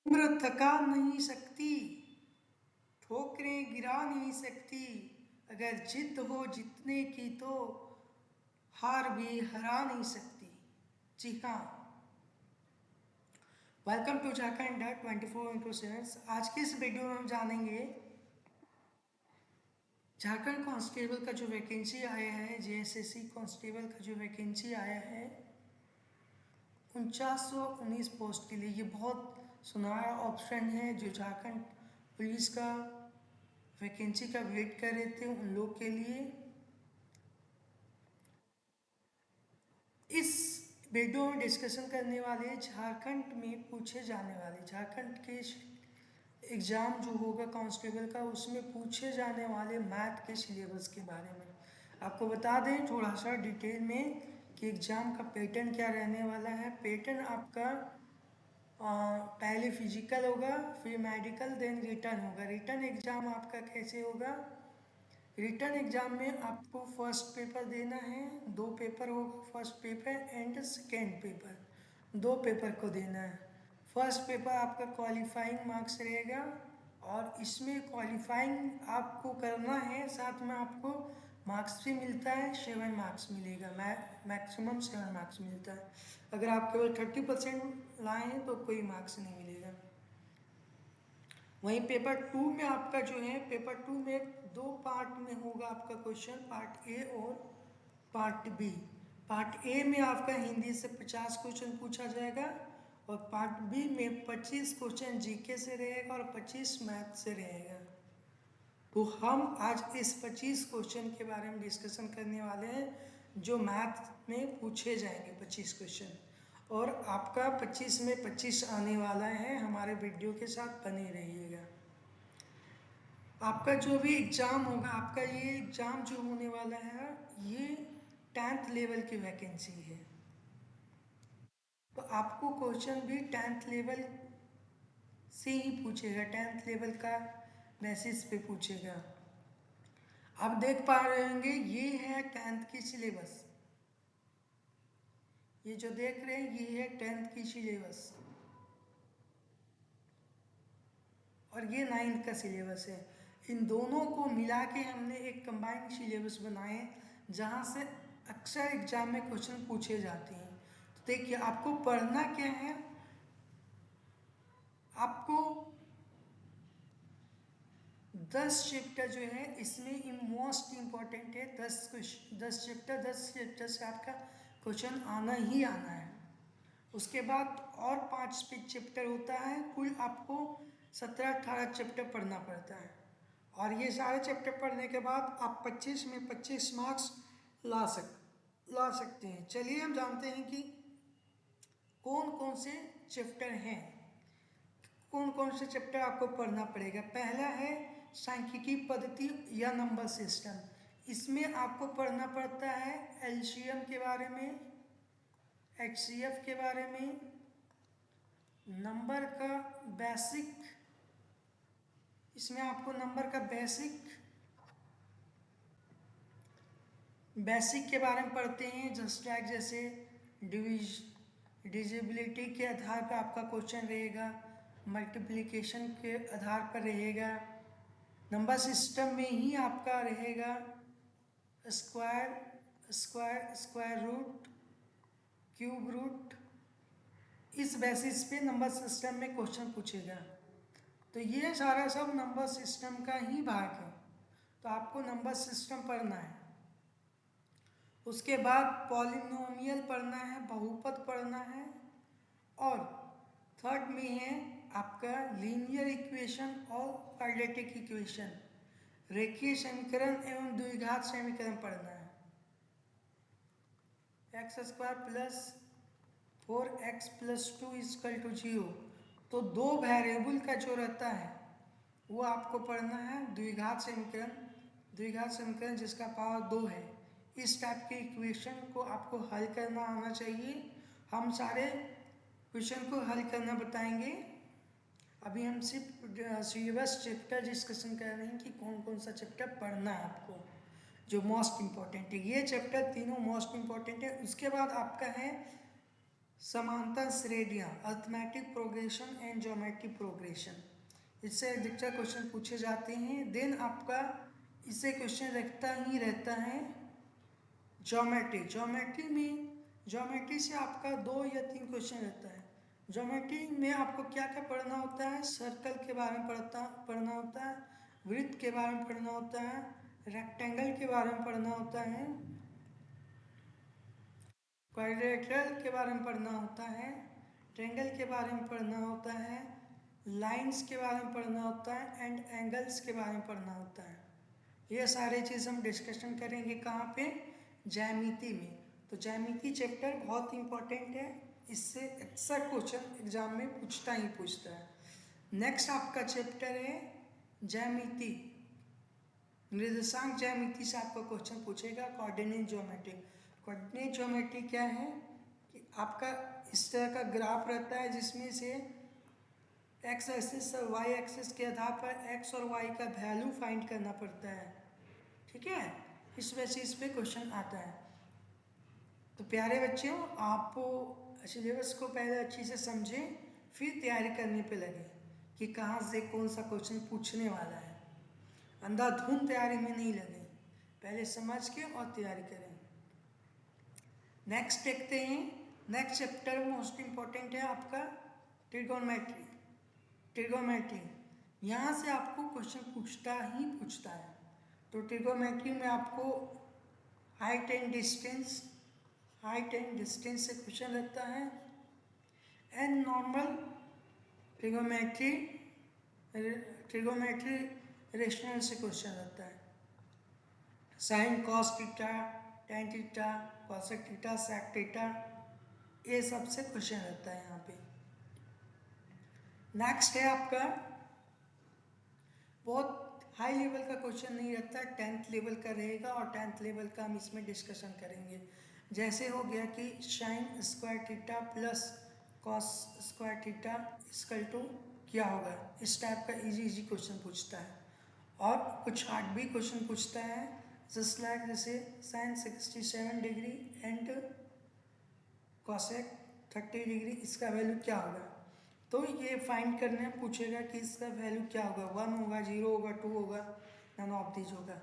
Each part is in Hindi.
उम्र थका नहीं सकती, ठोकरें गिरा नहीं सकती, अगर जिद हो जीतने की तो हार भी हरा नहीं सकती। जी हाँ, वेलकम टू झारखंड 24/7। आज की इस वीडियो में हम जानेंगे झारखंड कांस्टेबल का जो वैकेंसी आया है, जेएसएससी कांस्टेबल का जो वैकेंसी आया है 4919 पोस्ट के लिए। ये बहुत सुनहरा ऑप्शन है जो झारखंड पुलिस का वैकेंसी का वेट कर रहे थे उन लोग के लिए। इस वीडियो में डिस्कशन करने वाले झारखंड में पूछे जाने वाले, झारखंड के एग्ज़ाम जो होगा कांस्टेबल का उसमें पूछे जाने वाले मैथ के सिलेबस के बारे में आपको बता दें थोड़ा सा डिटेल में कि एग्ज़ाम का पैटर्न क्या रहने वाला है। पैटर्न आपका पहले फिजिकल होगा, फिर मेडिकल, देन रिटर्न होगा। रिटर्न एग्ज़ाम आपका कैसे होगा? रिटर्न एग्जाम में आपको फर्स्ट पेपर देना है, दो पेपर होगा, first paper and second paper, दो पेपर को देना है। फर्स्ट पेपर आपका क्वालिफाइंग मार्क्स रहेगा और इसमें क्वालिफाइंग आपको करना है, साथ में आपको मार्क्स भी मिलता है, 7 मार्क्स मिलेगा, मैक्सिमम 7 मार्क्स मिलता है। अगर आप केवल 30% लाए हैं तो कोई मार्क्स नहीं मिलेगा। वहीं पेपर टू में आपका जो है, पेपर टू में दो पार्ट में होगा आपका क्वेश्चन, पार्ट ए और पार्ट बी। पार्ट ए में आपका हिंदी से 50 क्वेश्चन पूछा जाएगा और पार्ट बी में 25 क्वेश्चन जीके से रहेगा और 25 मैथ से रहेगा। तो हम आज इस 25 क्वेश्चन के बारे में डिस्कशन करने वाले हैं जो मैथ में पूछे जाएंगे 25 क्वेश्चन, और आपका 25 में 25 आने वाला है। हमारे वीडियो के साथ बने रहिएगा। आपका जो भी एग्ज़ाम होगा, आपका ये एग्ज़ाम जो होने वाला है ये 10th लेवल की वैकेंसी है, तो आपको क्वेश्चन भी 10th लेवल से ही पूछेगा, 10th लेवल का बेसिस पे पूछेगा। आप देख पा रहे होंगे ये है 10th की सिलेबस, ये जो देख रहे हैं ये है 10th की सिलेबस और ये 9th का सिलेबस है। इन दोनों को मिला के हमने एक कंबाइंड सिलेबस बनाए जहाँ से अक्सर एग्जाम में क्वेश्चन पूछे जाते हैं। तो देखिए आपको पढ़ना क्या है, आपको 10 चैप्टर जो है इसमें मोस्ट इम्पॉर्टेंट है। 10 चैप्टर, 10 चैप्टर से आपका क्वेश्चन आना ही आना है। उसके बाद और 5 चैप्टर होता है, कुल आपको 17-18 चैप्टर पढ़ना पड़ता है और ये सारे चैप्टर पढ़ने के बाद आप 25 में 25 मार्क्स ला सकते हैं। चलिए हम जानते हैं कि कौन कौन से चैप्टर हैं, कौन कौन से चैप्टर आपको पढ़ना पड़ेगा। पहला है सांख्यिकी पद्धति या नंबर सिस्टम। इसमें आपको पढ़ना पड़ता है एलसीएम के बारे में, एचसीएफ के बारे में, नंबर का बेसिक, इसमें आपको नंबर का बेसिक के बारे में पढ़ते हैं। जस्ट लाइक जैसे डिविजिबिलिटी के आधार पर आपका क्वेश्चन रहेगा, मल्टीप्लिकेशन के आधार पर रहेगा, नंबर सिस्टम में ही आपका रहेगा स्क्वायर रूट, क्यूब रूट। इस बेसिस पे नंबर सिस्टम में क्वेश्चन पूछेगा। तो ये सारा सब नंबर सिस्टम का ही भाग है, तो आपको नंबर सिस्टम पढ़ना है। उसके बाद पॉलिनोमियल पढ़ना है, बहुपद पढ़ना है, और थर्ड में है आपका लीनियर इक्वेशन और क्वाड्रेटिक इक्वेशन, रेखीय समीकरण एवं द्विघात समीकरण पढ़ना है। x² plus 4x plus 2 equal to 0, तो दो वेरिएबल का जो रहता है वो आपको पढ़ना है। द्विघात समीकरण जिसका पावर 2 है, इस टाइप के इक्वेशन को आपको हल करना आना चाहिए। हम सारे क्वेश्चन को हल करना बताएंगे। अभी हम सिर्फ सिलेबस चैप्टर डिस्कशन कर रहे हैं कि कौन कौन सा चैप्टर पढ़ना है आपको, जो मोस्ट इम्पॉर्टेंट है। ये चैप्टर तीनों मोस्ट इम्पॉर्टेंट है। उसके बाद आपका है समांतर श्रेणियाँ, arithmetic progression and geometric progression, इससे अधिकतर क्वेश्चन पूछे जाते हैं। देन आपका इससे क्वेश्चन रहता है ज्योमेट्री। ज्योमेट्री से आपका 2 या 3 क्वेश्चन रहता है। ज्योमेट्री में आपको क्या क्या पढ़ना होता है? सर्कल के बारे में पढ़ना होता है, वृत्त के बारे में पढ़ना होता है, रेक्टेंगल के बारे में पढ़ना होता है, क्वाड्रिलेटरल के बारे में पढ़ना होता है, ट्रायंगल के बारे में पढ़ना होता है, लाइंस के बारे में पढ़ना होता है एंड एंगल्स के बारे में पढ़ना होता है। ये सारी चीज़ हम डिस्कशन करेंगे कहाँ पे? ज्यामिति में। तो ज्यामिति चैप्टर बहुत इंपॉर्टेंट है, इससे अक्सर क्वेश्चन एग्जाम में पूछता है। नेक्स्ट आपका चैप्टर है ज्यामिति, निर्देशांक ज्यामिति से आपका क्वेश्चन पूछेगा कोऑर्डिनेट ज्योमेट्री। कोऑर्डिनेट ज्योमेट्री क्या है कि आपका इस तरह का ग्राफ रहता है जिसमें से एक्स एक्सिस और वाई एक्सिस के आधार पर एक्स और वाई का वैल्यू फाइंड करना पड़ता है, ठीक है। इस बेसिस पे क्वेश्चन आता है। तो प्यारे बच्चों, आप सिलेबस को पहले अच्छी से समझें, फिर तैयारी करने पे लगे कि कहाँ से कौन सा क्वेश्चन पूछने वाला है। अंधाधुंध तैयारी में नहीं लगे, पहले समझ के और तैयारी करें। नेक्स्ट देखते हैं। नेक्स्ट चैप्टर मोस्ट इम्पॉर्टेंट है आपका ट्रिगोनोमेट्री। यहाँ से आपको क्वेश्चन पूछता है। तो ट्रिगोनोमेट्री में आपको हाइट एंड डिस्टेंस से क्वेश्चन रहता है एंड नॉर्मल ट्रिगोनोमेट्री रेशनल से क्वेश्चन रहता है। Sine cos theta, tan theta, cosec theta, sec theta, ये सब से क्वेश्चन रहता है यहाँ पे। नेक्स्ट है आपका बहुत हाई लेवल का क्वेश्चन नहीं रहता है, 10th लेवल का रहेगा और 10th लेवल का हम इसमें डिस्कशन करेंगे। जैसे हो गया कि sine square theta plus cos square theta equal to क्या होगा, इस टाइप का इजी क्वेश्चन पूछता है। और कुछ हार्ड भी क्वेश्चन पूछता है, जस्ट लाइक जैसे sine 67 degree and cosec 30 degree, इसका वैल्यू क्या होगा। तो ये फाइंड करने पूछेगा कि इसका वैल्यू क्या होगा, 1 होगा, 0 होगा, 2 होगा, नन ऑफ दीज होगा।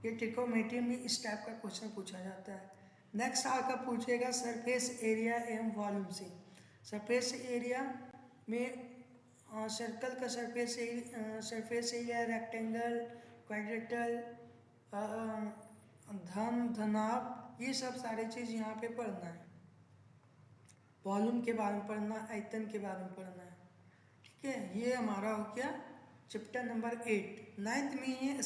ये ट्रिगोनोमेट्री में इस टाइप का क्वेश्चन पूछा जाता है। नेक्स्ट आकर पूछेगा सरफेस एरिया एवं वॉल्यूम से। सरफेस एरिया में सर्कल का सरफेस एरिया, रेक्टेंगल, क्वाड्रेटल, धनाभ, ये सब सारी चीज़ यहाँ पे पढ़ना है। वॉल्यूम के बारे में पढ़ना, आयतन के बारे में पढ़ना है, ठीक है। ये हमारा हो गया चैप्टर नंबर 8। 9th में ये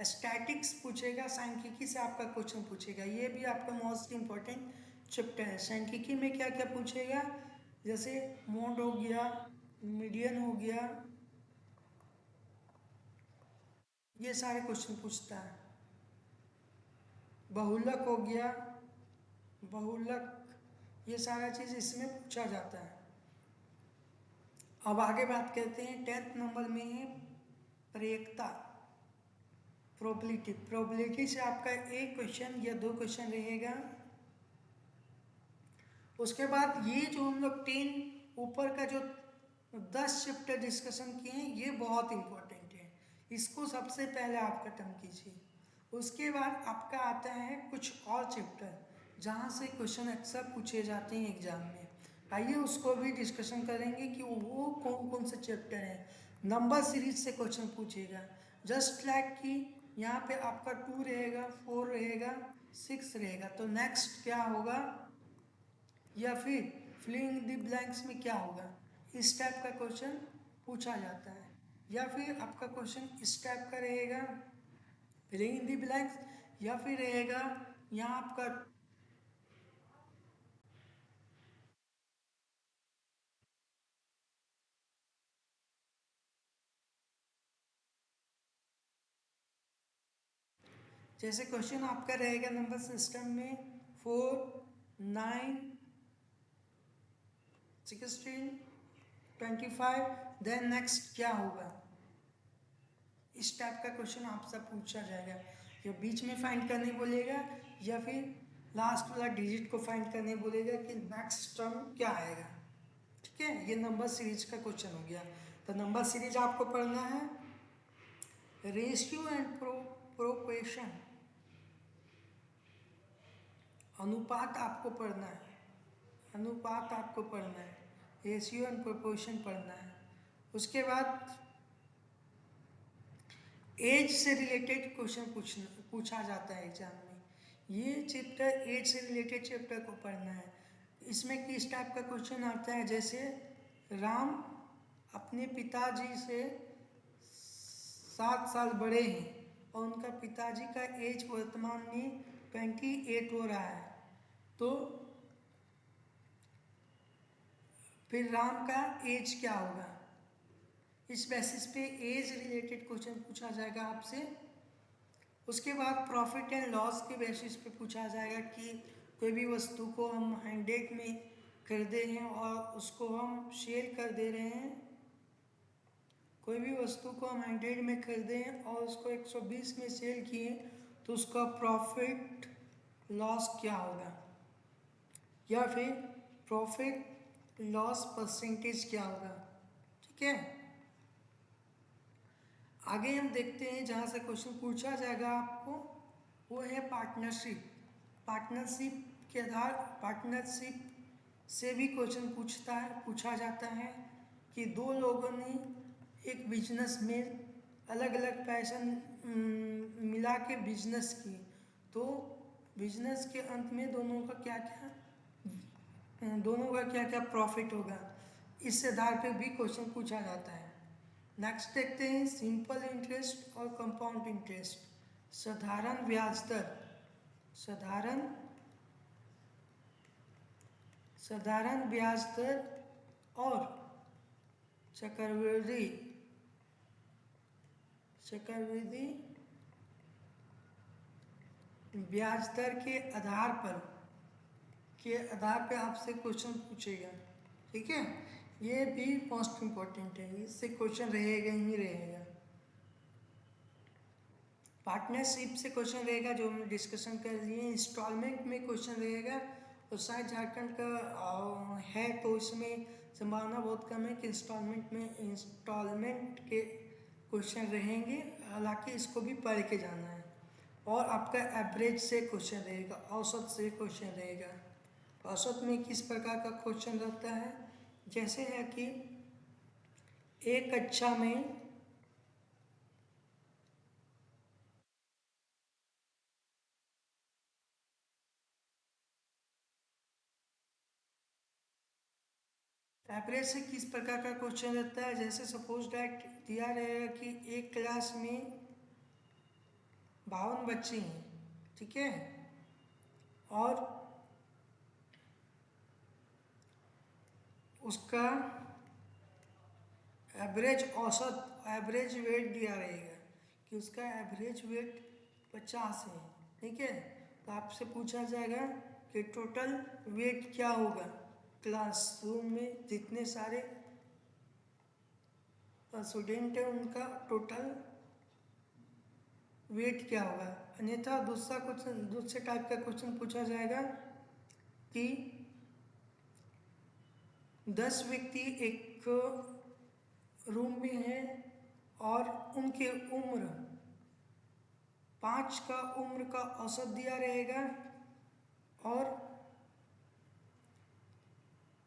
स्टैटिक्स पूछेगा, सांख्यिकी से आपका क्वेश्चन पूछेगा। ये भी आपका मोस्ट इम्पॉर्टेंट चैप्टर है। सांख्यिकी में क्या क्या पूछेगा, जैसे मोड हो गया, मीडियन हो गया, ये सारे क्वेश्चन पूछता है। बहुलक हो गया, ये सारा चीज़ इसमें पूछा जाता है। अब आगे बात करते हैं 10th नंबर में है प्रयेकता, प्रोबेबिलिटी से आपका एक क्वेश्चन या 2 क्वेश्चन रहेगा। उसके बाद ये जो हम लोग 10 ऊपर का जो 10 चैप्टर डिस्कशन किए हैं, ये बहुत इंपॉर्टेंट है, इसको सबसे पहले आप खत्म कीजिए। उसके बाद आपका आता है कुछ और चैप्टर जहाँ से क्वेश्चन अक्सर पूछे जाते हैं एग्जाम में। आइए उसको भी डिस्कशन करेंगे कि वो कौन कौन से चैप्टर हैं। नंबर सीरीज से क्वेश्चन पूछेगा, जस्ट लाइक कि यहाँ पे आपका 2 रहेगा, 4 रहेगा, 6 रहेगा। तो नेक्स्ट क्या होगा, या फिर फिलिंग द ब्लैंक्स में क्या होगा, इस टाइप का क्वेश्चन पूछा जाता है। या फिर आपका क्वेश्चन इस टाइप का रहेगा, फिलिंग द ब्लैंक्स, या फिर रहेगा यहाँ आपका जैसे क्वेश्चन आपका रहेगा नंबर सिस्टम में 4, 9, 16, 25, देन नेक्स्ट क्या होगा, टाइप का क्वेश्चन आपसे पूछा जाएगा। या बीच में फाइंड करने बोलेगा, या फिर लास्ट वाला डिजिट को फाइंड करने बोलेगा कि नेक्स्ट टर्म क्या आएगा। ठीक है, ये नंबर सीरीज का क्वेश्चन हो गया। तो नंबर सीरीज आपको पढ़ना है, रेशियो एंड प्रोपोर्शन, अनुपात आपको पढ़ना है, अनुपात आपको पढ़ना है, रेशियो एंड प्रोपोर्शन पढ़ना है। उसके बाद एज से रिलेटेड क्वेश्चन पूछा जाता है एग्जाम में। ये चैप्टर एज से रिलेटेड चैप्टर को पढ़ना है। इसमें किस टाइप का क्वेश्चन आता है, जैसे राम अपने पिताजी से 7 साल बड़े हैं और उनका पिताजी का एज वर्तमान में 28 हो रहा है, तो फिर राम का एज क्या होगा। इस बेसिस पे एज रिलेटेड क्वेश्चन पूछा जाएगा आपसे। उसके बाद प्रॉफिट एंड लॉस के बेसिस पे पूछा जाएगा कि कोई भी वस्तु को हम 100 में खरीदे हैं और उसको हम सेल कर दे रहे हैं, कोई भी वस्तु को हम 100 में खरीदे हैं और उसको 120 में सेल किए, तो उसका प्रॉफिट लॉस क्या होगा, या फिर प्रॉफिट लॉस परसेंटेज क्या होगा। ठीक है, आगे हम देखते हैं जहाँ से क्वेश्चन पूछा जाएगा आपको, वो है पार्टनरशिप। पार्टनरशिप के आधार पार्टनरशिप से भी क्वेश्चन पूछा जाता है कि दो लोगों ने एक बिजनेस में अलग अलग पैसा मिला के बिजनेस की, तो बिजनेस के अंत में दोनों का क्या क्या प्रॉफिट होगा। इस आधार पर भी क्वेश्चन पूछा जाता है। नेक्स्ट देखते हैं सिंपल इंटरेस्ट और कंपाउंड इंटरेस्ट, साधारण ब्याज दर, साधारण ब्याज दर और चक्रवृद्धि ब्याज दर के आधार पर आपसे क्वेश्चन पूछेगा। ठीक है, ये भी मोस्ट इम्पॉर्टेंट है, इससे क्वेश्चन रहेगा ही रहेगा। पार्टनरशिप से क्वेश्चन रहेगा जो हमने डिस्कशन कर लिए। इंस्टॉलमेंट में क्वेश्चन रहेगा, तो शायद झारखंड का है तो इसमें संभावना बहुत कम है कि इंस्टॉलमेंट के क्वेश्चन रहेंगे, हालांकि इसको भी पढ़ के जाना है। और आपका एवरेज से क्वेश्चन रहेगा, औसत से क्वेश्चन रहेगा। औसत में किस प्रकार का क्वेश्चन रहता है, जैसे है कि एक कक्षा में एवरेज से किस प्रकार का क्वेश्चन रहता है, जैसे सपोज डैट दिया रहेगा कि एक क्लास में 52 बच्चे हैं। ठीक है, और उसका एवरेज वेट दिया रहेगा कि उसका एवरेज वेट 50 है। ठीक है, तो आपसे पूछा जाएगा कि टोटल वेट क्या होगा, क्लासरूम में जितने सारे स्टूडेंट हैं उनका टोटल वेट क्या होगा। अन्यथा दूसरे टाइप का क्वेश्चन पूछा जाएगा कि 10 व्यक्ति एक रूम में हैं और उनके उम्र 5 का उम्र का औसत दिया रहेगा और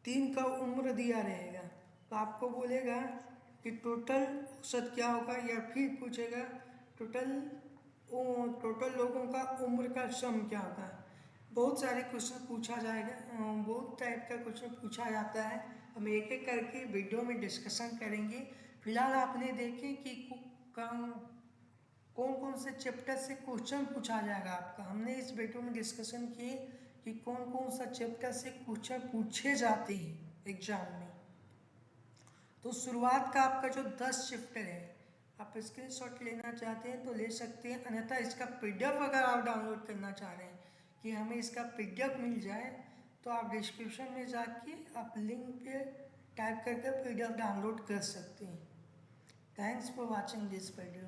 3 का उम्र दिया रहेगा। तो आपको बोलेगा कि टोटल औसत क्या होगा, या फिर पूछेगा टोटल लोगों का उम्र का सम क्या होगा। बहुत सारे क्वेश्चन पूछा जाएगा, बहुत टाइप का क्वेश्चन पूछा जाता है। हम एक एक करके वीडियो में डिस्कशन करेंगे। फिलहाल आपने देखें कि कौन कौन से चैप्टर से क्वेश्चन पूछा जाएगा आपका। हमने इस वीडियो में डिस्कशन किए कि कौन कौन सा चैप्टर से क्वेश्चन पूछे जाते हैं एग्जाम में। तो शुरुआत का आपका जो 10 चैप्टर है, आप स्क्रीनशॉट लेना चाहते हैं तो ले सकते हैं, अन्यथा इसका पीडीएफ अगर आप डाउनलोड करना चाह रहे हैं कि हमें इसका पीडीएफ मिल जाए, तो आप डिस्क्रिप्शन में जाके आप लिंक पे टाइप करके पीडीएफ डाउनलोड कर सकते हैं। Thanks for watching this video.